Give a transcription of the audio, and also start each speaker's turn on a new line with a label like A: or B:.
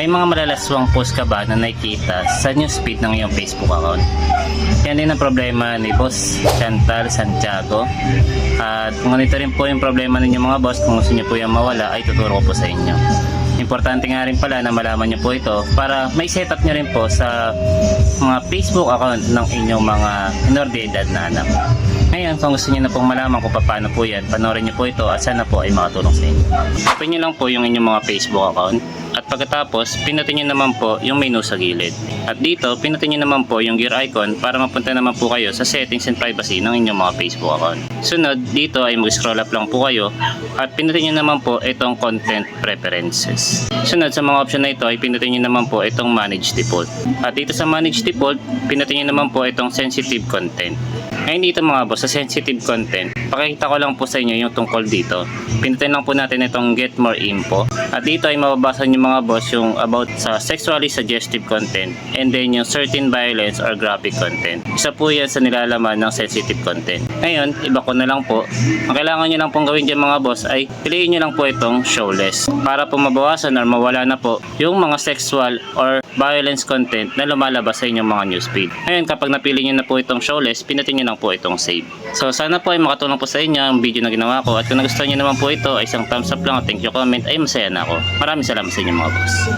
A: May mga malalaswang post ka ba na nakikita sa newsfeed ng iyong Facebook account? Yan din ang problema ni Boss Chantal Santiago. At ganito rin po yung problema ninyo mga boss. Kung gusto nyo po yung mawala ay tuturo ko po sa inyo. Importante nga rin pala na malaman nyo po ito para may setup nyo rin po sa mga Facebook account ng inyong mga minor de edad na anak. Ngayon, kung gusto niyo na pong malaman kung paano po yan, panoorin niyo po ito at sana po ay makatulong sa inyo. Open niyo lang po yung inyong mga Facebook account at pagkatapos, pinutin niyo naman po yung menu sa gilid. At dito, pinutin niyo naman po yung gear icon para mapunta naman po kayo sa settings and privacy ng inyong mga Facebook account. Sunod, dito ay mag-scroll up lang po kayo at pinutin niyo naman po itong content preferences. Sunod sa mga option na ito ay pinutin niyo naman po itong manage default. At dito sa manage default, pinutin niyo naman po itong sensitive content. Ngayon dito mga boss, sa sensitive content, pakikita ko lang po sa inyo yung tungkol dito. Pinutin lang po natin itong get more info. At dito ay mababasa nyo mga boss yung about sa sexually suggestive content and then yung certain violence or graphic content. Isa po yan sa nilalaman ng sensitive content. Ngayon, iba ko na lang po. Ang kailangan nyo lang pong gawin dyan mga boss ay piliin nyo lang po itong show less para po mabawasan or mawala na po yung mga sexual or violence content na lumalabas sa inyong mga newsfeed. Ngayon, kapag napili nyo na po itong show less, pinutin nyo lang po itong save. So, sana po ay makatulong po sa inyo ang video na ginawa ko at kung nagustuhan nyo naman po ito ay isang thumbs up lang at thank you comment ay masaya na ako. Maraming salamat sa inyo mga boss.